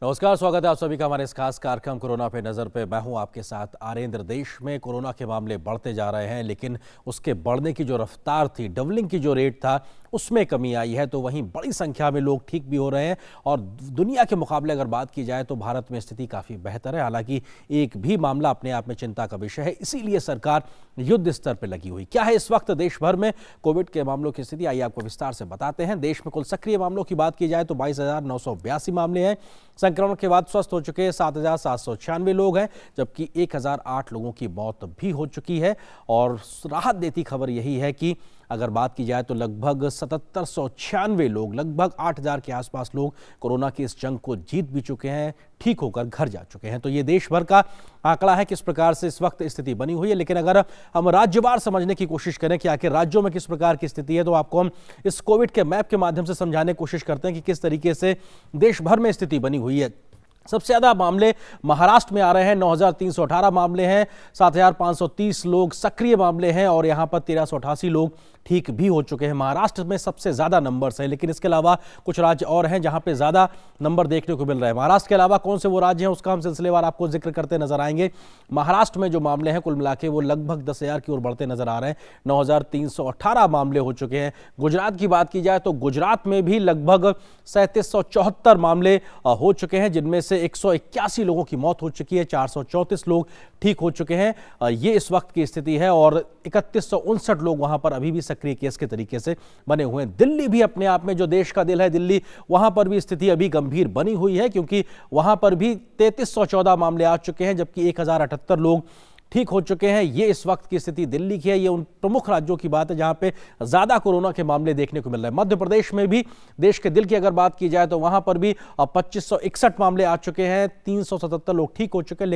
नमस्कार, स्वागत है आप सभी का हमारे इस खास कार्यक्रम कोरोना पे नजर पे। मैं हूं आपके साथ आरेंद्र। देश में कोरोना के मामले बढ़ते जा रहे हैं, लेकिन उसके बढ़ने की जो रफ्तार थी, डबलिंग की जो रेट था, उसमें कमी आई है। तो वहीं बड़ी संख्या में लोग ठीक भी हो रहे हैं और दुनिया के मुकाबले अगर बात की जाए तो भारत में स्थिति काफ़ी बेहतर है। हालांकि एक भी मामला अपने आप में चिंता का विषय है, इसीलिए सरकार युद्ध स्तर पर लगी हुई। क्या है इस वक्त देश भर में कोविड के मामलों की स्थिति, आइए आपको विस्तार से बताते हैं। देश में कुल सक्रिय मामलों की बात की जाए तो 22,982 मामले हैं। संक्रमण के बाद स्वस्थ हो चुके 7,796 लोग हैं, जबकि 1,008 लोगों की मौत भी हो चुकी है। और राहत देती खबर यही है कि अगर बात की जाए तो लगभग 7,796 लोग, लगभग 8,000 के आसपास लोग कोरोना की इस जंग को जीत भी चुके हैं, ठीक होकर घर जा चुके हैं। तो ये देश भर का आंकड़ा है किस प्रकार से इस वक्त स्थिति बनी हुई है। लेकिन अगर हम राज्यवार समझने की कोशिश करें कि आखिर राज्यों में किस प्रकार की स्थिति है, तो आपको हम इस कोविड के मैप के माध्यम से समझाने की कोशिश करते हैं कि किस तरीके से देश भर में स्थिति बनी हुई है। सबसे ज्यादा मामले महाराष्ट्र में आ रहे हैं, 9,318 मामले हैं, 7,530 लोग सक्रिय मामले हैं और यहां पर 1,388 लोग ठीक भी हो चुके हैं। महाराष्ट्र में सबसे ज्यादा नंबर्स हैं, लेकिन इसके अलावा कुछ राज्य और हैं जहां पे ज्यादा नंबर देखने को मिल रहे हैं। महाराष्ट्र के अलावा कौन से वो राज्य हैं, उसका हम सिलसिलेवार आपको जिक्र करते नजर आएंगे। महाराष्ट्र में जो मामले हैं कुल मिला के वो लगभग 10,000 की ओर बढ़ते नजर आ रहे हैं, 9,318 मामले हो चुके हैं। गुजरात की बात की जाए तो गुजरात में भी लगभग 3,774 मामले हो चुके हैं, जिनमें से 181 लोगों की मौत हो चुकी है, 434 लोग ठीक हो चुके हैं। ये इस वक्त की स्थिति है और 3,159 लोग वहां पर अभी भी सक्रिय केस के तरीके से बने हुए हैं। दिल्ली भी अपने आप में जो देश का दिल है, दिल्ली, वहां पर भी स्थिति अभी गंभीर बनी हुई है, क्योंकि वहां पर भी 3,314 मामले आ चुके हैं, जबकि 1,078 लोग ठीक हो चुके हैं। ये इस वक्त की स्थिति दिल्ली की है। ये उन प्रमुख राज्यों की बात है जहां पे ज्यादा कोरोना के मामले देखने को मिल रहे हैं। मध्य प्रदेश में भी, देश के दिल की अगर बात की जाए तो वहां पर भी 2,561 मामले आ चुके हैं, 377 लोग ठीक हो चुके हैं,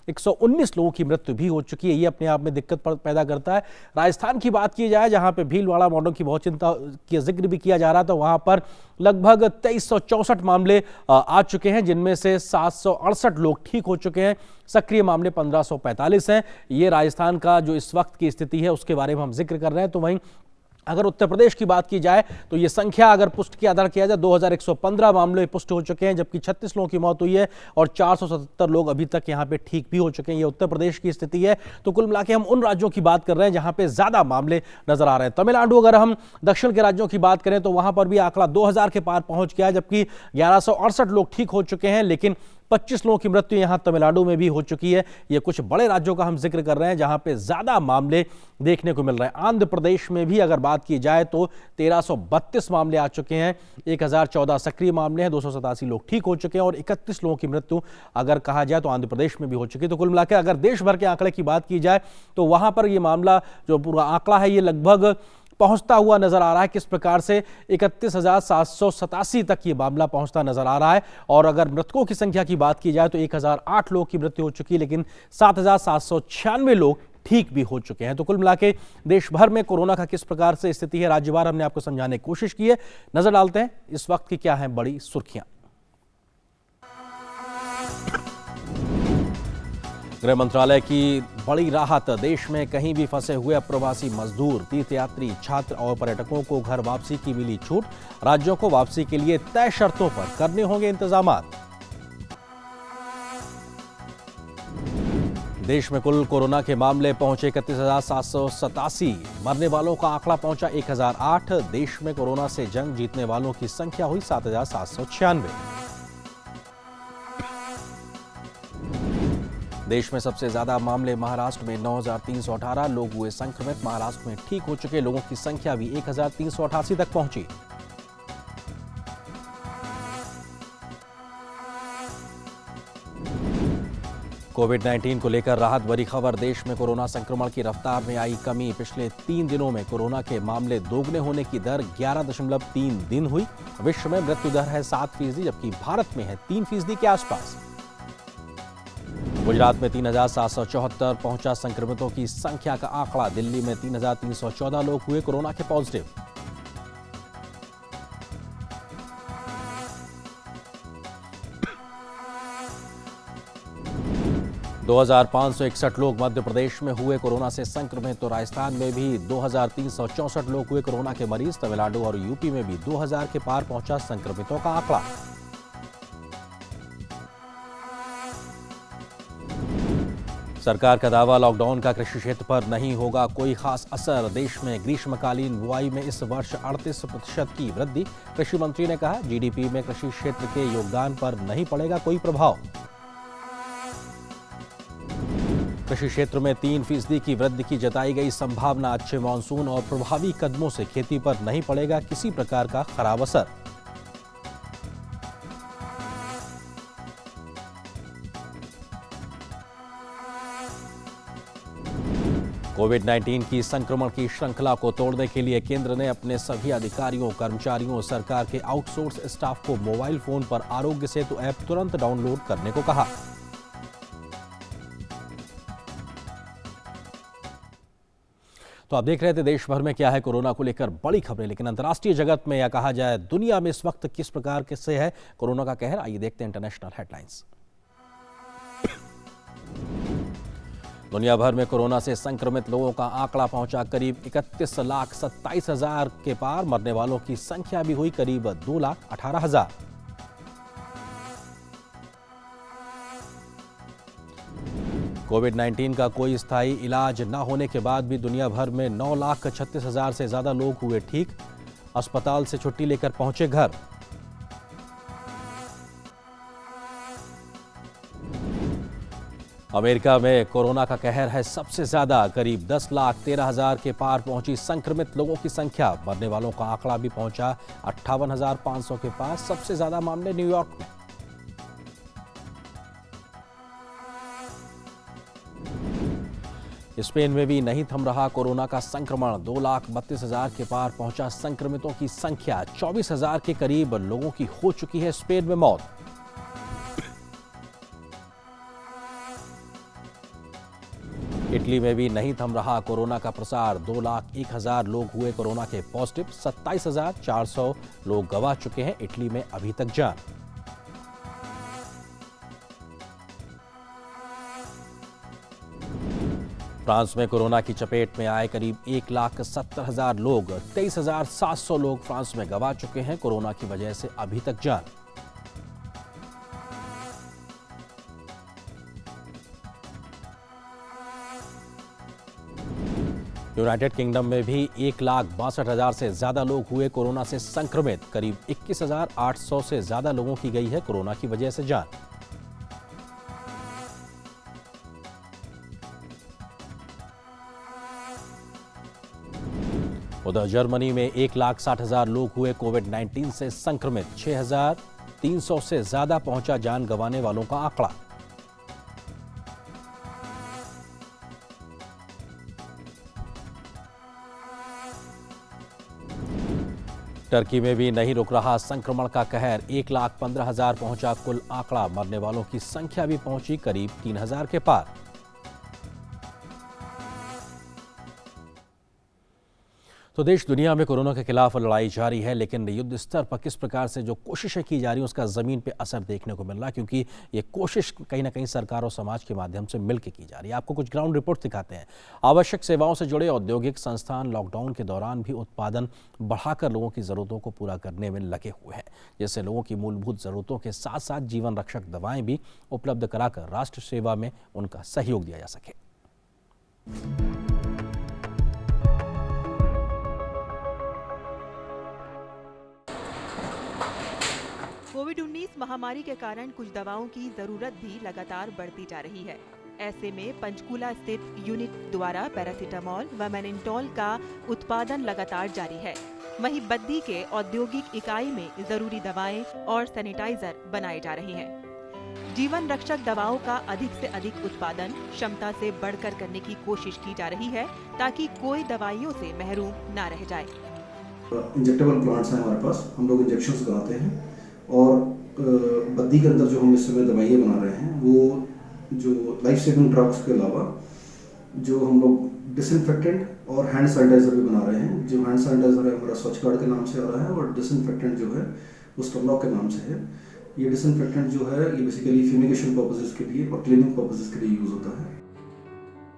119 लोगों की मृत्यु भी हो चुकी है। ये अपने आप में दिक्कत पैदा करता है। राजस्थान की बात की जाए, जहां पे भीलवाड़ा मॉडल की बहुत चिंता की जिक्र भी किया जा रहा था, वहां पर लगभग 2,364 मामले आ चुके हैं, जिनमें से 768 लोग ठीक हो चुके हैं। सक्रिय मामले 1,545 हैं। ये राजस्थान का जो इस वक्त की स्थिति है उसके बारे में हम जिक्र कर रहे हैं। तो वहीं अगर उत्तर प्रदेश की बात की जाए तो ये संख्या अगर पुष्टि के आधार किया जाए 2,115 मामले पुष्ट हो चुके हैं, जबकि 36 लोगों की मौत हुई है और 477 लोग अभी तक यहां पे ठीक भी हो चुके हैं। ये उत्तर प्रदेश की स्थिति है। तो कुल मिला के हम उन राज्यों की बात कर रहे हैं जहां पे ज्यादा मामले नजर आ रहे हैं। तमिलनाडु, अगर हम दक्षिण के राज्यों की बात करें तो वहां पर भी आंकड़ा 2,000 के पार पहुंच गया है, जबकि 1,168 लोग ठीक हो चुके हैं, लेकिन 25 लोगों की मृत्यु यहां तमिलनाडु में भी हो चुकी है। ये कुछ बड़े राज्यों का हम जिक्र कर रहे हैं जहां पे ज्यादा मामले देखने को मिल रहे हैं। आंध्र प्रदेश में भी अगर बात की जाए तो 1,332 मामले आ चुके हैं, 1,014 सक्रिय मामले हैं, 287 लोग ठीक हो चुके हैं और 31 लोगों की मृत्यु अगर कहा जाए तो आंध्र प्रदेश में भी हो चुकी है। तो कुल मिलाकर अगर देश भर के आंकड़े की बात की जाए तो वहां पर यह मामला, जो पूरा आंकड़ा है, ये लगभग पहुंचता हुआ नजर आ रहा है। किस प्रकार से 31,787 तक ये मामला पहुंचता नजर आ रहा है। और अगर मृतकों की संख्या की बात की जाए तो 1,008 लोगों की मृत्यु हो चुकी है, लेकिन 7,796 लोग ठीक भी हो चुके हैं। तो कुल मिला के देश भर में कोरोना का किस प्रकार से स्थिति है, राज्यवार हमने आपको समझाने की कोशिश की है। नजर डालते हैं इस वक्त की क्या है बड़ी सुर्खियां। गृह मंत्रालय की बड़ी राहत, देश में कहीं भी फंसे हुए अप्रवासी मजदूर, तीर्थयात्री, छात्र और पर्यटकों को घर वापसी की मिली छूट। राज्यों को वापसी के लिए तय शर्तों पर करने होंगे इंतजामात। देश में कुल कोरोना के मामले पहुंचे 31,787, मरने वालों का आंकड़ा पहुंचा 1,008। देश में कोरोना से जंग जीतने वालों की संख्या हुई 7,796। देश में सबसे ज्यादा मामले महाराष्ट्र में 9,318 लोग हुए संक्रमित। महाराष्ट्र में ठीक हो चुके लोगों की संख्या भी 1,388 तक पहुंची। कोविड-19 को लेकर राहत भरी खबर, देश में कोरोना संक्रमण की रफ्तार में आई कमी। पिछले 3 दिनों में कोरोना के मामले दोगुने होने की दर 11.3 दिन हुई। विश्व में मृत्यु दर है 7%, जबकि भारत में है 3% के आसपास। गुजरात में 3,774 पहुंचा संक्रमितों की संख्या का आंकड़ा। दिल्ली में 3,314 लोग हुए कोरोना के पॉजिटिव। दो 2,561 लोग मध्य प्रदेश में हुए कोरोना से संक्रमित। तो राजस्थान में भी 2,364 लोग हुए कोरोना के मरीज। तमिलनाडु और यूपी में भी 2,000 के पार पहुंचा संक्रमितों का आंकड़ा। सरकार का दावा, लॉकडाउन का कृषि क्षेत्र पर नहीं होगा कोई खास असर। देश में ग्रीष्मकालीन बुआई में इस वर्ष 38% की वृद्धि। कृषि मंत्री ने कहा, जीडीपी में कृषि क्षेत्र के योगदान पर नहीं पड़ेगा कोई प्रभाव। कृषि क्षेत्र में 3% की वृद्धि की जताई गई संभावना। अच्छे मानसून और प्रभावी कदमों से खेती पर नहीं पड़ेगा किसी प्रकार का खराब असर। कोविड-19 की संक्रमण की श्रृंखला को तोड़ने के लिए केंद्र ने अपने सभी अधिकारियों, कर्मचारियों, सरकार के आउटसोर्स स्टाफ को मोबाइल फोन पर आरोग्य सेतु ऐप तुरंत डाउनलोड करने को कहा। तो आप देख रहे थे देश भर में क्या है कोरोना को लेकर बड़ी खबरें, लेकिन अंतर्राष्ट्रीय जगत में या कहा जाए दुनिया में इस वक्त किस प्रकार से है कोरोना का कहर, आइए देखते हैं इंटरनेशनल हेडलाइंस। दुनिया भर में कोरोना से संक्रमित लोगों का आंकड़ा पहुंचा करीब 31,27,000 के पार। मरने वालों की संख्या भी हुई करीब 2,18,000। कोविड-19 का कोई स्थायी इलाज न होने के बाद भी दुनिया भर में 9,36,000 से ज्यादा लोग हुए ठीक। अस्पताल से छुट्टी लेकर पहुंचे घर। अमेरिका में कोरोना का कहर है सबसे ज्यादा। करीब 10,13,000 के पार पहुंची संक्रमित लोगों की संख्या। मरने वालों का आंकड़ा भी पहुंचा 58,500 के पास। सबसे ज्यादा मामले न्यूयॉर्क में। स्पेन में भी नहीं थम रहा कोरोना का संक्रमण। 2,32,000 के पार पहुंचा संक्रमितों की संख्या। 24,000 के करीब लोगों की हो चुकी है स्पेन में मौत। इटली में भी नहीं थम रहा कोरोना का प्रसार। 2,01,000 लोग हुए कोरोना के पॉजिटिव। 27,400 लोग गंवा चुके हैं इटली में अभी तक जान। फ्रांस में कोरोना की चपेट में आए करीब 1,70,000 लोग। 23,700 लोग फ्रांस में गंवा चुके हैं कोरोना की वजह से अभी तक जान। यूनाइटेड किंगडम में भी 1,62,000 से ज्यादा लोग हुए कोरोना से संक्रमित। करीब 21,800 से ज्यादा लोगों की गई है कोरोना की वजह से जान। उधर जर्मनी में 1,60,000 लोग हुए कोविड-19 से संक्रमित। 6,300 से ज्यादा पहुंचा जान गंवाने वालों का आंकड़ा। टर्की में भी नहीं रुक रहा संक्रमण का कहर। 1,15,000 पहुंचा कुल आंकड़ा। मरने वालों की संख्या भी पहुंची करीब 3,000 के पार। तो देश दुनिया में कोरोना के खिलाफ लड़ाई जारी है, लेकिन युद्ध स्तर पर किस प्रकार से जो कोशिशें की जा रही हैं उसका जमीन पे असर देखने को मिल रहा है, क्योंकि ये कोशिश कहीं ना कहीं सरकार और समाज के माध्यम से मिलकर की जा रही है। आपको कुछ ग्राउंड रिपोर्ट दिखाते हैं। आवश्यक सेवाओं से जुड़े औद्योगिक संस्थान लॉकडाउन के दौरान भी उत्पादन बढ़ाकर लोगों की जरूरतों को पूरा करने में लगे हुए हैं, जिससे लोगों की मूलभूत जरूरतों के साथ साथ जीवन रक्षक दवाएं भी उपलब्ध कराकर राष्ट्र सेवा में उनका सहयोग दिया जा सके। कोविड-19 महामारी के कारण कुछ दवाओं की जरूरत भी लगातार बढ़ती जा रही है। ऐसे में पंचकूला स्थित यूनिट द्वारा पैरासीटामोल व मेनिंटोल का उत्पादन लगातार जारी है। वहीं बद्दी के औद्योगिक इकाई में जरूरी दवाएं और सैनिटाइजर बनाए जा रहे हैं। जीवन रक्षक दवाओं का अधिक से अधिक उत्पादन क्षमता से बढ़कर करने की कोशिश की जा रही है, ताकि कोई दवाइयों से महरूम न रह जाए। इंजेक्टेबल प्लांट्स हैं हमारे पास, हम लोग इंजेक्शंस बनाते हैं। और बद्दी के अंदर जो हम इस समय दवाइयाँ बना रहे हैं, वो जो लाइफ सेविंग ड्रग्स के अलावा जो हम लोग डिसइंफेक्टेंट और हैंड सैनिटाइजर भी बना रहे हैं। जो हैंड सैनिटाइजर है हमारा स्वच्छ गार्ड के नाम से आ रहा है, और डिसइंफेक्टेंट जो है वो स्टॉलॉक के नाम से है। ये डिसइंफेक्टेंट जो है ये बेसिकली फ्यूमिगेशन पर्पसेस के लिए और क्लीनिंग पर्पसेस के लिए यूज होता है।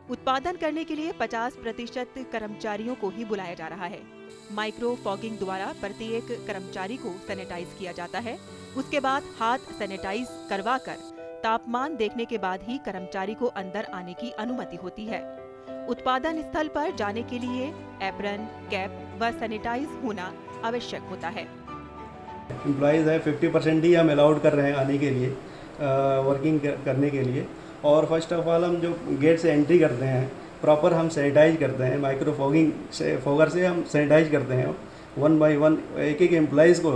उत्पादन करने के लिए 50% कर्मचारियों को ही बुलाया जा रहा है। माइक्रो फॉगिंग द्वारा प्रत्येक कर्मचारी को सैनिटाइज किया जाता है। उसके बाद हाथ सैनिटाइज करवाकर तापमान देखने के बाद ही कर्मचारी को अंदर आने की अनुमति होती है। उत्पादन स्थल पर जाने के लिए एप्रन, कैप व सैनिटाइज होना आवश्यक होता है। एम्प्लॉयज़ है 50% ही हम अलाउड कर रहे हैं आने के लिए, वर्किंग करने के लिए। और फर्स्ट ऑफ ऑल हम जो गेट से एंट्री करते हैं प्रॉपर हम सैनिटाइज करते हैं, माइक्रो फॉगिंग से फोगर से हम सैनिटाइज करते हैं। 1 बाय 1 एक एक एम्प्लॉयज़ को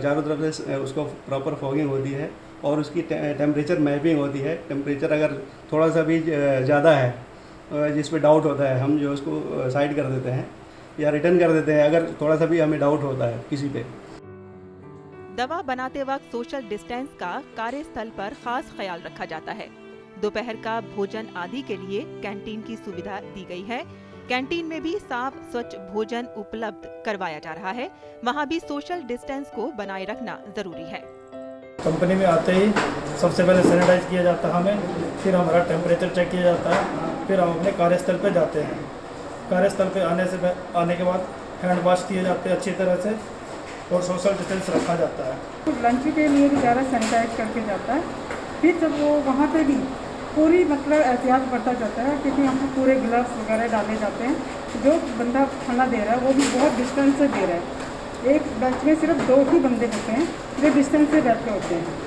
चारों तरफ से उसको प्रॉपर फॉगिंग होती है और उसकी टेम्परेचर मैपिंग होती है। टेम्परेचर अगर थोड़ा सा भी ज़्यादा है जिस पे डाउट होता है हम जो उसको साइड कर देते हैं या रिटर्न कर देते हैं अगर थोड़ा सा भी हमें डाउट होता है किसी पे। दवा बनाते वक्त सोशल डिस्टेंस का कार्यस्थल पर खास ख्याल रखा जाता है। दोपहर का भोजन आदि के लिए कैंटीन की सुविधा दी गई है। कैंटीन में भी साफ स्वच्छ भोजन उपलब्ध करवाया जा रहा है। वहाँ भी सोशल डिस्टेंस को बनाए रखना जरूरी है। कंपनी में आते ही सबसे पहले सैनिटाइज किया जाता है हमें, फिर हमारा टेम्परेचर चेक किया जाता है, फिर हम अपने कार्यस्थल पे जाते हैं। कार्यस्थल पे आने के बाद हैंड वॉश किए जाते हैं अच्छी तरह से और सोशल डिस्टेंस रखा जाता है। लंच के लिए भी ज़्यादा सैनिटाइज करके जाता है। फिर जब वो वहाँ पे भी पूरी मतलब एहतियात बरता जाता है क्योंकि हमको पूरे ग्लव्स वगैरह डाले जाते हैं। जो बंदा खाना दे रहा है वो भी बहुत डिस्टेंस से दे रहा है। एक बेंच में सिर्फ 2 ही बंदे होते हैं जो डिस्टेंस से बैठे होते हैं।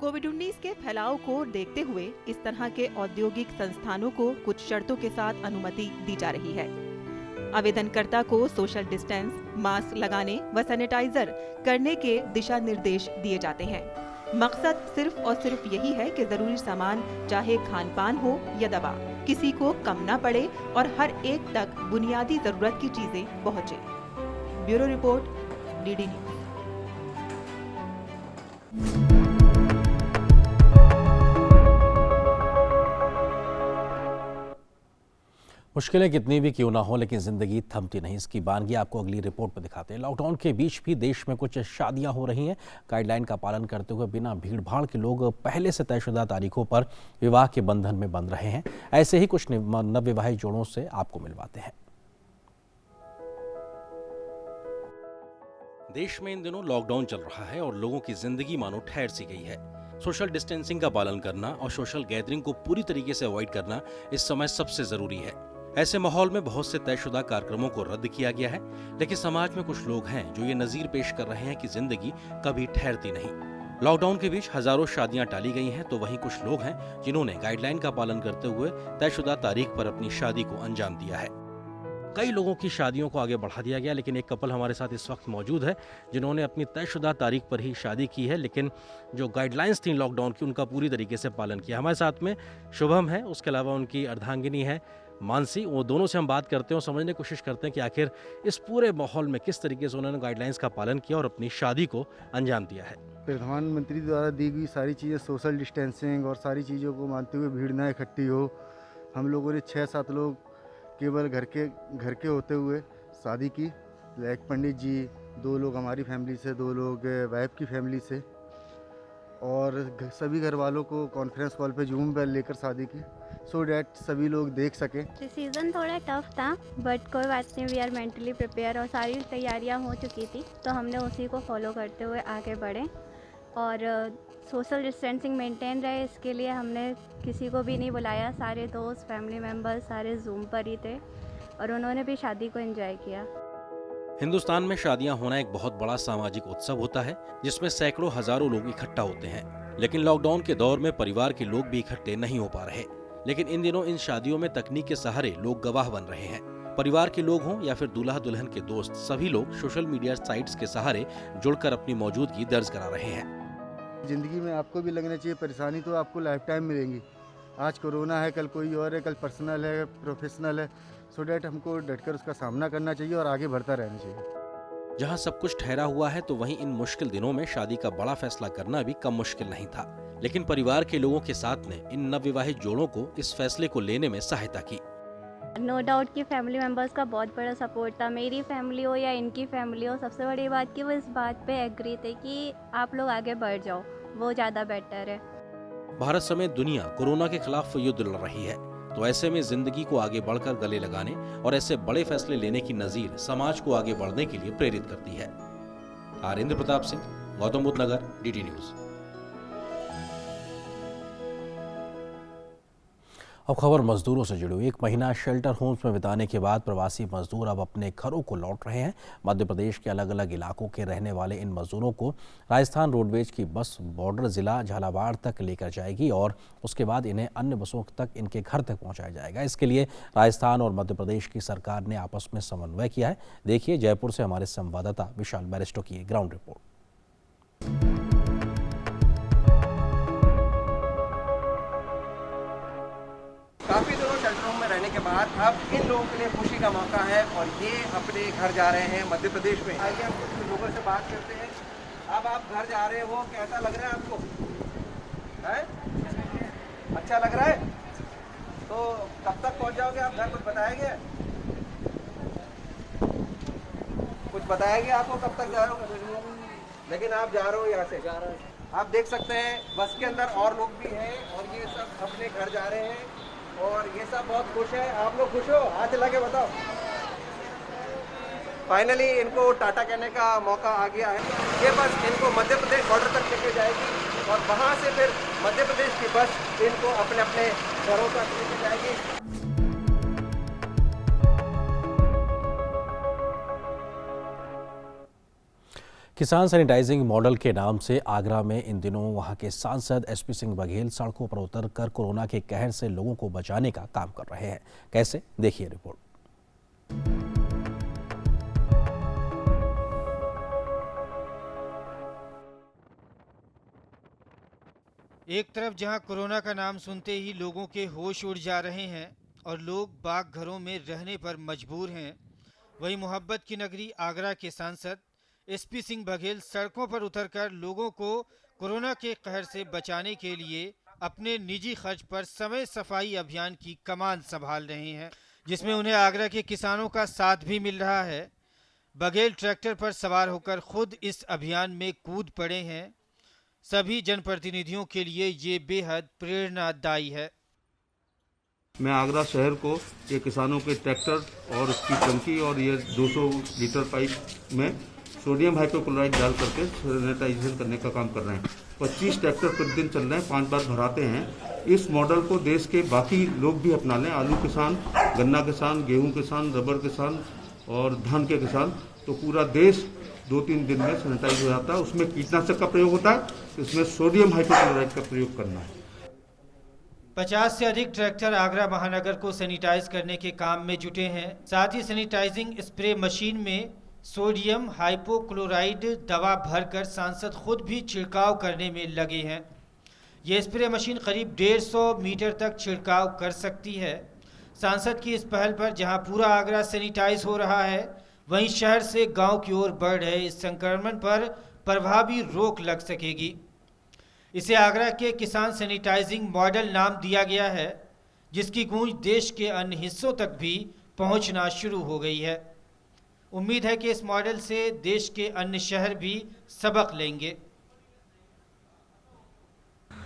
कोविड-19 के फैलाव को देखते हुए इस तरह के औद्योगिक संस्थानों को कुछ शर्तों के साथ अनुमति दी जा रही है। आवेदनकर्ता को सोशल डिस्टेंस, मास्क लगाने व सैनिटाइजर करने के दिशा निर्देश दिए जाते हैं। मकसद सिर्फ और सिर्फ यही है कि जरूरी सामान चाहे खान पान हो या दवा किसी को कम ना पड़े और हर एक तक बुनियादी जरूरत की चीजें पहुंचे। Bureau report, DD news. मुश्किलें कितनी भी क्यों ना हो लेकिन ज़िंदगी थमती नहीं, इसकी बानगी आपको अगली रिपोर्ट में दिखाते हैं। लॉकडाउन के बीच भी देश में कुछ शादियां हो रही हैं। गाइडलाइन का पालन करते हुए बिना भीड़भाड़ के लोग पहले से तयशुदा तारीखों पर विवाह के बंधन में बंध रहे हैं। ऐसे ही कुछ नवविवाहित जोड़ों से आपको मिलवाते हैं। देश में इन दिनों लॉकडाउन चल रहा है और लोगों की जिंदगी मानो ठहर सी गई है। सोशल डिस्टेंसिंग का पालन करना और सोशल गैदरिंग को पूरी तरीके से अवॉइड करना इस समय सबसे जरूरी है। ऐसे माहौल में बहुत से तयशुदा कार्यक्रमों को रद्द किया गया है, लेकिन समाज में कुछ लोग हैं जो ये नजीर पेश कर रहे हैं कि जिंदगी कभी ठहरती नहीं। लॉकडाउन के बीच हजारों शादियां टाली गई हैं, तो वहीं कुछ लोग हैं जिन्होंने गाइडलाइन का पालन करते हुए तयशुदा तारीख पर अपनी शादी को अंजाम दिया है। कई लोगों की शादियों को आगे बढ़ा दिया गया, लेकिन एक कपल हमारे साथ इस वक्त मौजूद है जिन्होंने अपनी तयशुदा तारीख पर ही शादी की है, लेकिन जो गाइडलाइंस थी लॉकडाउन की उनका पूरी तरीके से पालन किया। हमारे साथ में शुभम है, उसके अलावा उनकी अर्धांगिनी है मानसी। वो दोनों से हम बात करते हैं और समझने की कोशिश करते हैं कि आखिर इस पूरे माहौल में किस तरीके से उन्होंने गाइडलाइंस का पालन किया और अपनी शादी को अंजाम दिया है। प्रधानमंत्री द्वारा दी गई सारी चीज़ें, सोशल डिस्टेंसिंग और सारी चीज़ों को मानते हुए भीड़ ना इकट्ठी हो। हम लोगों ने 6-7 लोग केवल घर के होते हुए शादी की। एक पंडित जी, 2 लोग हमारी फैमिली से, 2 लोग वाइफ की फैमिली से, और सभी घर वालों को कॉन्फ्रेंस कॉल पे जूम पर लेकर शादी की, सो डैट सभी लोग देख सकें। डिसीजन थोड़ा टफ था बट कोई बात नहीं, वी आर मेंटली प्रिपेयर और सारी तैयारियां हो चुकी थी, तो हमने उसी को फॉलो करते हुए आगे बढ़े और सोशल डिस्टेंसिंग मेंटेन रहे। इसके लिए हमने किसी को भी नहीं बुलाया, सारे दोस्त, फैमिली मेम्बर्स सारे जूम पर ही थे और उन्होंने भी शादी को एंजॉय किया। हिंदुस्तान में शादियां होना एक बहुत बड़ा सामाजिक उत्सव होता है जिसमें सैकड़ों हजारों लोग इकट्ठा होते हैं, लेकिन लॉकडाउन के दौर में परिवार के लोग भी इकट्ठे नहीं हो पा रहे। लेकिन इन दिनों इन शादियों में तकनीक के सहारे लोग गवाह बन रहे हैं। परिवार के लोग हों या फिर दूल्हा दुल्हन के दोस्त, सभी लोग सोशल मीडिया साइट्स के सहारे जुड़कर अपनी मौजूदगी दर्ज करा रहे हैं। ज़िंदगी में आपको भी लगना चाहिए, परेशानी तो आपको लाइफ टाइम मिलेंगी। आज कोरोना है, कल कोई और है, कल पर्सनल है, प्रोफेशनल है, सो डैट हमको डटकर उसका सामना करना चाहिए और आगे बढ़ता रहना चाहिए। जहां सब कुछ ठहरा हुआ है, तो वहीं इन मुश्किल दिनों में शादी का बड़ा फैसला करना भी कम मुश्किल नहीं था, लेकिन परिवार के लोगों के साथ ने इन नवविवाहित जोड़ों को इस फैसले को लेने में सहायता की। नो डाउट कि फैमिली मेम्बर्स का बहुत बड़ा सपोर्ट था। मेरी फैमिली हो या इनकी फैमिली हो, सबसे बड़ी बात कि वो इस बात पे एग्री थे कि आप लोग आगे बढ़ जाओ, वो ज़्यादा बेटर है। भारत समेत दुनिया कोरोना के खिलाफ युद्ध लड़ रही है, तो ऐसे में जिंदगी को आगे बढ़कर गले लगाने और ऐसे बड़े फैसले लेने की नजीर समाज को आगे बढ़ने के लिए प्रेरित करती है। आरेंद्र प्रताप सिंह, गौतम बुद्ध नगर, डीडी न्यूज। अब खबर मजदूरों से जुड़ी हुई। 1 महीना शेल्टर होम्स में बिताने के बाद प्रवासी मजदूर अब अपने घरों को लौट रहे हैं। मध्य प्रदेश के अलग अलग इलाकों के रहने वाले इन मजदूरों को राजस्थान रोडवेज की बस बॉर्डर जिला झालावाड़ तक लेकर जाएगी और उसके बाद इन्हें अन्य बसों तक इनके घर तक पहुंचाया जाएगा। इसके लिए राजस्थान और मध्य प्रदेश की सरकार ने आपस में समन्वय किया है। देखिए जयपुर से हमारे संवाददाता विशाल बैरिस्टो की ग्राउंड रिपोर्ट। काफ़ी दिनों शेल्टर होम में रहने के बाद अब इन लोगों के लिए खुशी का मौका है और ये अपने घर जा रहे हैं मध्य प्रदेश में। आइए हम कुछ लोगों से बात करते हैं। अब आप घर जा रहे हो, कैसा लग रहा है आपको? है अच्छा लग रहा है? तो कब तक पहुंच जाओगे आप घर? कुछ बताया गया? कुछ बताया गया आपको कब तक जा रहे हो? लेकिन आप जा रहे हो यहाँ से। आप देख सकते हैं बस के अंदर और लोग भी हैं और ये सब अपने घर जा रहे हैं और ये सब बहुत खुश है। आप लोग खुश हो? हाथ हिला के बताओ। फाइनली इनको टाटा कहने का मौका आ गया है। ये बस इनको मध्य प्रदेश बॉर्डर तक लेके जाएगी और वहाँ से फिर मध्य प्रदेश की बस इनको अपने अपने घरों तक लेके जाएगी। किसान सैनिटाइजिंग मॉडल के नाम से आगरा में इन दिनों वहां के सांसद एसपी सिंह बघेल सड़कों पर उतरकर कोरोना के कहर से लोगों को बचाने का काम कर रहे हैं। कैसे, देखिए रिपोर्ट। एक तरफ जहां कोरोना का नाम सुनते ही लोगों के होश उड़ जा रहे हैं और लोग बाग घरों में रहने पर मजबूर हैं, वहीं मोहब्बत की नगरी आगरा के सांसद एसपी सिंह बघेल सड़कों पर उतरकर लोगों को कोरोना के कहर से बचाने के लिए अपने निजी खर्च पर समय सफाई अभियान की कमान संभाल रहे हैं, जिसमें उन्हें आगरा के किसानों का साथ भी मिल रहा है। बघेल ट्रैक्टर पर सवार होकर खुद इस अभियान में कूद पड़े हैं। सभी जनप्रतिनिधियों के लिए ये बेहद प्रेरणादायी है। मैं आगरा शहर को ये किसानों के ट्रैक्टर और उसकी टंकी और ये 200 लीटर पाइप में सोडियम हाइपोक्लोराइड डाल करके सैनिटाइजेशन करने का काम कर रहे हैं। 25 ट्रैक्टर प्रतिदिन चल रहे हैं, 5 बार भराते हैं। इस मॉडल को देश के बाकी लोग भी अपना लें। आलू किसान, गन्ना किसान, गेहूं किसान, रबर किसान और धान के किसान, तो पूरा देश 2-3 दिन में सैनिटाइज हो जाता है। उसमें कीटनाशक का प्रयोग होता है, इसमें सोडियम हाइपोक्लोराइड का प्रयोग करना है। 50 से अधिक ट्रैक्टर आगरा महानगर को सैनिटाइज करने के काम में जुटे हैं। साथ ही सैनिटाइजिंग स्प्रे मशीन में सोडियम हाइपोक्लोराइड दवा भरकर सांसद खुद भी छिड़काव करने में लगे हैं। ये स्प्रे मशीन करीब 150 मीटर तक छिड़काव कर सकती है। सांसद की इस पहल पर जहां पूरा आगरा सैनिटाइज हो रहा है, वहीं शहर से गांव की ओर बढ़ रहे इस संक्रमण पर प्रभावी रोक लग सकेगी। इसे आगरा के किसान सैनिटाइजिंग मॉडल नाम दिया गया है, जिसकी गूंज देश के अन्य हिस्सों तक भी पहुंचना शुरू हो गई है। उम्मीद है कि इस मॉडल से देश के अन्य शहर भी सबक लेंगे।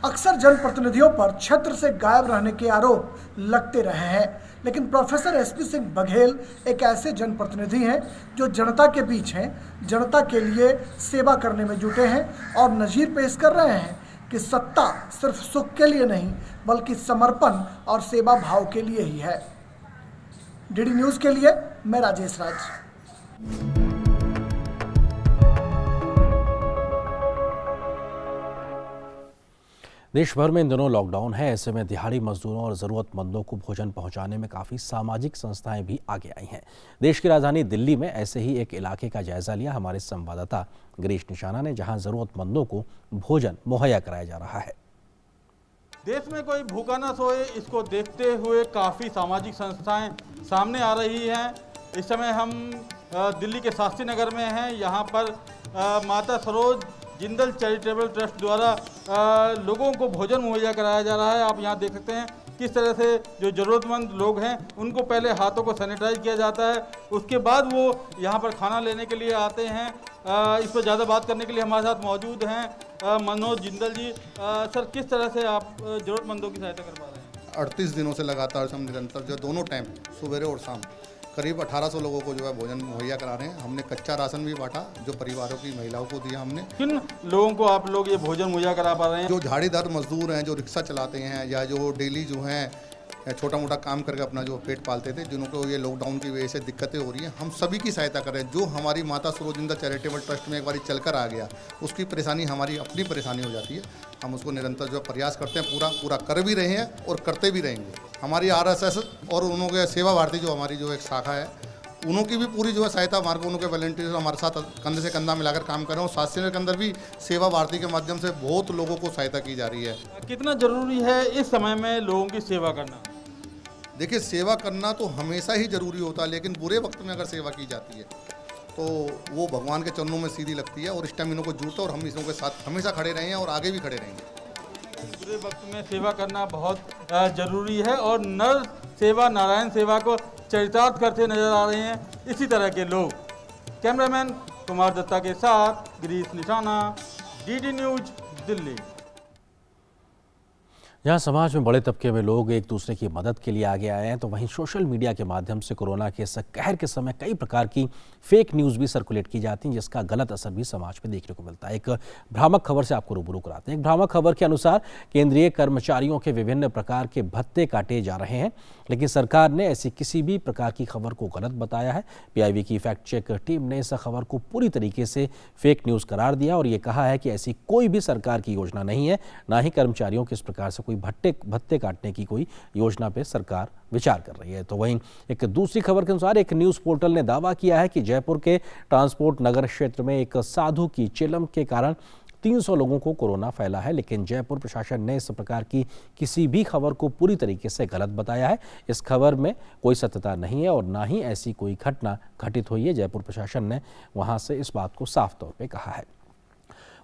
अक्सर जनप्रतिनिधियों पर क्षेत्र से गायब रहने के आरोप लगते रहे हैं, लेकिन प्रोफेसर एसपी सिंह बघेल एक ऐसे जनप्रतिनिधि हैं जो जनता के बीच हैं, जनता के लिए सेवा करने में जुटे हैं और नज़ीर पेश कर रहे हैं कि सत्ता सिर्फ सुख के लिए नहीं बल्कि समर्पण और सेवा भाव के लिए ही है। डीडी न्यूज़ के लिए मैं राजेश राज। देश भर में इन दिनों लॉकडाउन है। ऐसे में दिहाड़ी मजदूरों और ज़रूरतमंदों को भोजन पहुंचाने में काफ़ी सामाजिक संस्थाएं भी आगे आई हैं। देश की राजधानी दिल्ली में ऐसे ही एक इलाके का जायजा लिया हमारे संवाददाता गिरीश निशाना ने, जहां ज़रूरतमंदों को भोजन मुहैया कराया जा रहा है। देश में कोई भूखा न सोए, इसको देखते हुए काफ़ी सामाजिक संस्थाएं सामने आ रही हैं। इस समय हम दिल्ली के शास्त्री नगर में हैं। यहाँ पर माता सरोज जिंदल चैरिटेबल ट्रस्ट द्वारा लोगों को भोजन मुहैया कराया जा रहा है। आप यहाँ देख सकते हैं किस तरह से जो ज़रूरतमंद लोग हैं उनको पहले हाथों को सैनिटाइज किया जाता है, उसके बाद वो यहाँ पर खाना लेने के लिए आते हैं। इस पर ज़्यादा बात करने के लिए हमारे साथ मौजूद हैं मनोज जिंदल जी। सर, किस तरह से आप ज़रूरतमंदों की सहायता कर पा रहे हैं? 38 दिनों से लगातार हम निरंतर जो दोनों टाइम सुबह और शाम करीब 1800 लोगों को जो है भोजन मुहैया करा रहे हैं। हमने कच्चा राशन भी बांटा जो परिवारों की महिलाओं को दिया हमने। किन लोगों को आप लोग ये भोजन मुहैया करा पा रहे हैं? जो झाड़ीदार मजदूर हैं, जो रिक्शा चलाते हैं या जो डेली जो हैं छोटा मोटा काम करके अपना जो पेट पालते थे, जिनको ये लॉकडाउन की वजह से दिक्कतें हो रही हैं, हम सभी की सहायता कर रहे हैं। जो हमारी माता सरोजिंदा चैरिटेबल ट्रस्ट में एक बार चलकर आ गया, उसकी परेशानी हमारी अपनी परेशानी हो जाती है। हम उसको निरंतर जो प्रयास करते हैं, पूरा कर भी रहे हैं और करते भी रहेंगे। हमारी RSS और उन्होंने सेवा भारती जो हमारी जो एक शाखा है, उनकी भी पूरी जो है सहायता हमारे को, उनके वॉलंटियर्स हमारे साथ कंधे से कंधा मिलाकर काम कर रहे हैं। और स्वास्थ्य सेवा के अंदर भी सेवा भारती के माध्यम से बहुत लोगों को सहायता की जा रही है। कितना जरूरी है इस समय में लोगों की सेवा करना? देखिए, सेवा करना तो हमेशा ही जरूरी होता है, लेकिन बुरे वक्त में अगर सेवा की जाती है तो वो भगवान के चरणों में सीधी लगती है। और इस टाइम इन्हों को जूता और हम इनों के साथ हमेशा खड़े रहे हैं और आगे भी खड़े रहेंगे। बुरे वक्त में सेवा करना बहुत जरूरी है और नर सेवा नारायण सेवा को चरितार्थ करते नजर आ रहे हैं इसी तरह के लोग। कैमरामैन कुमार दत्ता के साथ गिरीश निशाना, DD न्यूज, दिल्ली। जहाँ समाज में बड़े तबके में लोग एक दूसरे की मदद के लिए आगे आए हैं, तो वहीं सोशल मीडिया के माध्यम से कोरोना के इस कहर के समय कई प्रकार की फेक न्यूज़ भी सर्कुलेट की जाती हैं, जिसका गलत असर भी समाज में देखने को मिलता है। एक भ्रामक खबर से आपको रूबरू कराते हैं। एक भ्रामक खबर के अनुसार केंद्रीय कर्मचारियों के विभिन्न प्रकार के भत्ते काटे जा रहे हैं, लेकिन सरकार ने ऐसी किसी भी प्रकार की खबर को गलत बताया है। PIB की फैक्ट चेक टीम ने इस खबर को पूरी तरीके से फेक न्यूज़ करार दिया और ये कहा है कि ऐसी कोई भी सरकार की योजना नहीं है, ना ही कर्मचारियों के इस प्रकार से कोई भत्ते काटने की कोई योजना पे सरकार विचार कर रही है। तो वहीं एक दूसरी खबर के अनुसार एक न्यूज़ पोर्टल ने दावा किया है कि जयपुर के ट्रांसपोर्ट नगर क्षेत्र में एक साधु की चिलम के कारण 300 लोगों को कोरोना फैला है, लेकिन जयपुर प्रशासन ने इस प्रकार की किसी भी खबर को पूरी तरीके से गलत बताया है। इस खबर में कोई सत्यता नहीं है और ना ही ऐसी कोई घटना घटित हुई है। जयपुर प्रशासन ने वहां से इस बात को साफ तौर पे कहा है।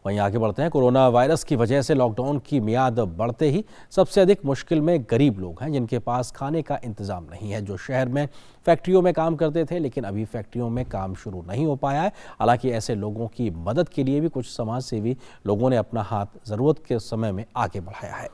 वहीं आगे बढ़ते हैं। कोरोना वायरस की वजह से लॉकडाउन की मियाद बढ़ते ही सबसे अधिक मुश्किल में गरीब लोग हैं, जिनके पास खाने का इंतजाम नहीं है, जो शहर में फैक्ट्रियों में काम करते थे लेकिन अभी फैक्ट्रियों में काम शुरू नहीं हो पाया है। हालांकि ऐसे लोगों की मदद के लिए भी कुछ समाजसेवी लोगों ने अपना हाथ ज़रूरत के समय में आगे बढ़ाया है।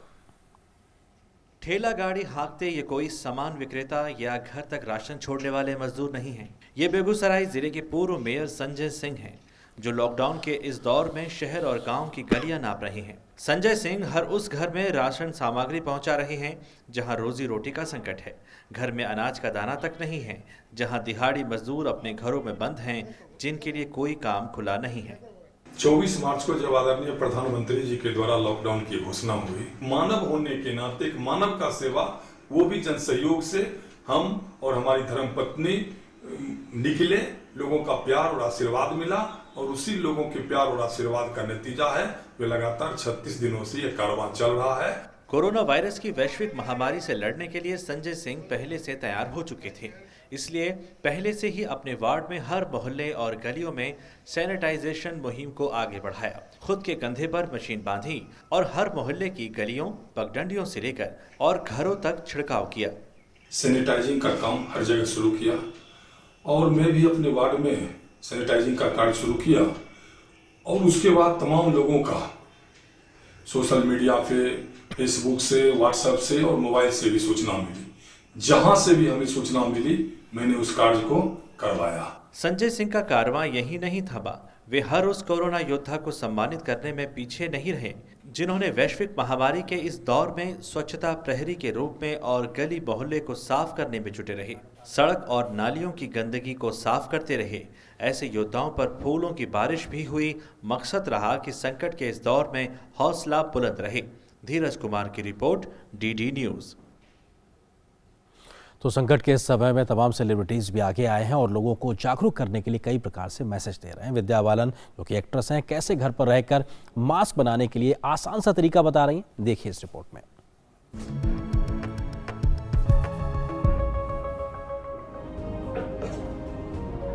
ठेला गाड़ी हाँकते ये कोई सामान विक्रेता या घर तक राशन छोड़ने वाले मजदूर नहीं हैं। ये बेगूसराय जिले के पूर्व मेयर संजय सिंह हैं, जो लॉकडाउन के इस दौर में शहर और गांव की गलियां नाप रहे हैं। संजय सिंह हर उस घर में राशन सामग्री पहुंचा रहे हैं जहां रोजी रोटी का संकट है। घर में अनाज का दाना तक नहीं है, जहां दिहाड़ी मजदूर अपने घरों में बंद हैं, जिनके लिए कोई काम खुला नहीं है। 24 मार्च को जब आदरणीय प्रधानमंत्री जी के द्वारा लॉकडाउन की घोषणा हुई, मानव होने के नाते एक मानव का सेवा, वो भी जन सहयोग से हम और हमारी धर्मपत्नी निकले, लोगों का प्यार और आशीर्वाद मिला और उसी लोगों के प्यार और आशीर्वाद का नतीजा है वे लगातार 36 दिनों से ये कारवां चल रहा है। कोरोना वायरस की वैश्विक महामारी से लड़ने के लिए संजय सिंह पहले से तैयार हो चुके थे, इसलिए पहले से ही अपने वार्ड में हर मोहल्ले और गलियों में सैनिटाइजेशन मुहिम को आगे बढ़ाया। खुद के कंधे पर मशीन बांधी और हर मोहल्ले की गलियों, पगडंडियों से लेकर और घरों तक छिड़काव किया। सैनिटाइजिंग का काम हर जगह शुरू किया और मैं भी अपने वार्ड में सैनिटाइजिंग का कार्य शुरू किया और उसके बाद तमाम लोगों का सोशल मीडिया पे, फेसबुक से, व्हाट्सएप से और मोबाइल से भी सूचना मिली। जहां से भी हमें सूचना मिली मैंने उस कार्य को करवाया। संजय सिंह का कारवां यही नहीं थमा, वे हर उस कोरोना योद्धा को सम्मानित करने में पीछे नहीं रहे, जिन्होंने वैश्विक महामारी के इस दौर में स्वच्छता प्रहरी के रूप में और गली मोहल्ले को साफ करने में जुटे रहे, सड़क और नालियों की गंदगी को साफ करते रहे। ऐसे योद्धाओं पर फूलों की बारिश भी हुई। मकसद रहा कि संकट के इस दौर में हौसला बुलंद रहे। धीरज कुमार की रिपोर्ट, DD न्यूज़। तो संकट के इस समय में तमाम सेलिब्रिटीज़ भी आगे आए हैं और लोगों को जागरूक करने के लिए कई प्रकार से मैसेज दे रहे हैं। विद्या बालन जो कि एक्ट्रेस हैं, कैसे घर पर रहकर मास्क बनाने के लिए आसान सा तरीका बता रही हैं, देखिए इस रिपोर्ट में।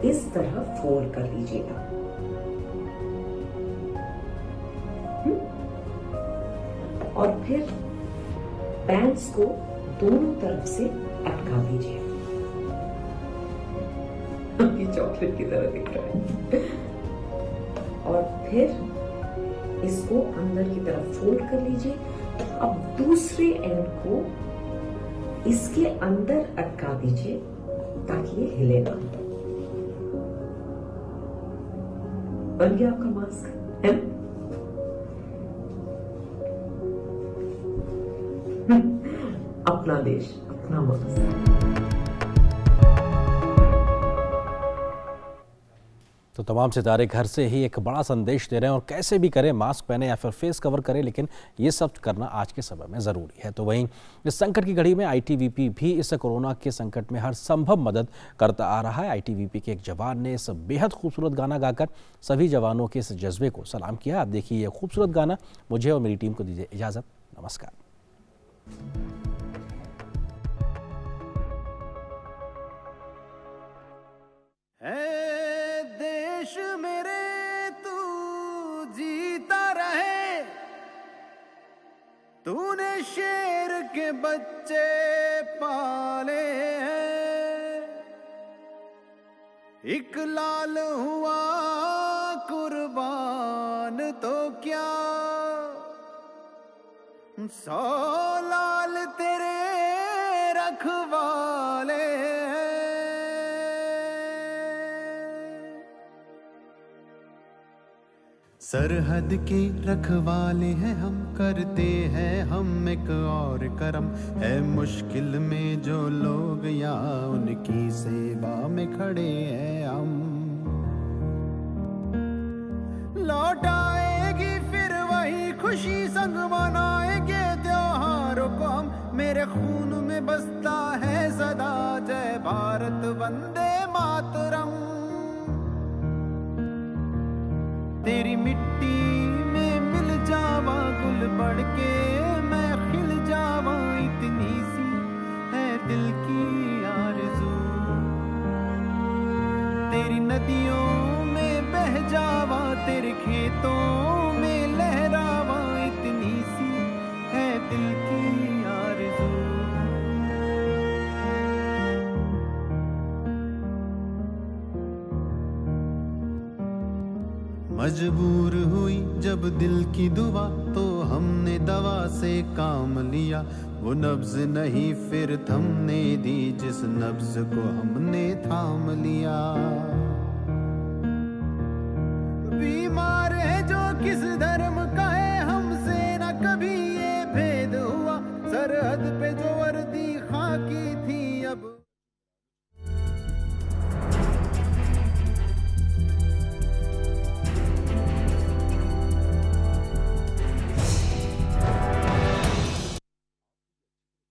इस तरह फोल्ड कर लीजिएगा। और फिर पैंट्स को दोनों तरफ से अटका दीजिए। ये चॉकलेट की तरह दिख रहा है। और फिर इसको अंदर की तरफ फोल्ड कर लीजिए। अब दूसरे एंड को इसके अंदर अटका दीजिए ताकि ये हिले ना। बन गया आपका मास्क है? अब अपना देश, अपना वक्त। तो तमाम सितारे घर से ही एक बड़ा संदेश दे रहे हैं और कैसे भी करें, मास्क पहने या फिर फेस कवर करें, लेकिन ये सब करना आज के समय में ज़रूरी है। तो वहीं इस संकट की घड़ी में आईटीबीपी भी इस कोरोना के संकट में हर संभव मदद करता आ रहा है। आईटीबीपी के एक जवान ने इस बेहद खूबसूरत गाना गाकर सभी जवानों के इस जज्बे को सलाम किया। आप देखिए ये खूबसूरत गाना। मुझे और मेरी टीम को दीजिए इजाज़त। नमस्कार। देश मेरे तू जीता रहे, तूने शेर के बच्चे पाले हैं, एक लाल हुआ कुर्बान तो क्या 100 लाल तेरे रखवाले हैं। सरहद के रखवाले हैं हम, करते हैं हम एक और करम, है मुश्किल में जो लोग यहाँ उनकी सेवा में खड़े हैं हम। लौट आएगी फिर वही खुशी, संग मनाएंगे त्योहारों को हम, मेरे खून में बसता है सदा जय भारत वंदे मातरम। तेरी मिट्टी में मिल जावा गुल बढ़ के मैं खिल जावा, इतनी सी है दिल की आरज़ू। तेरी नदियों में बह जावा, तेरे खेतों में लहरावा, इतनी सी है दिल की आरज़ू। मजबूर हुई जब दिल की दुआ तो हमने दवा से काम लिया, वो नब्ज नहीं फिर थमने दी जिस नब्ज को हमने थाम लिया। बीमार है जो किस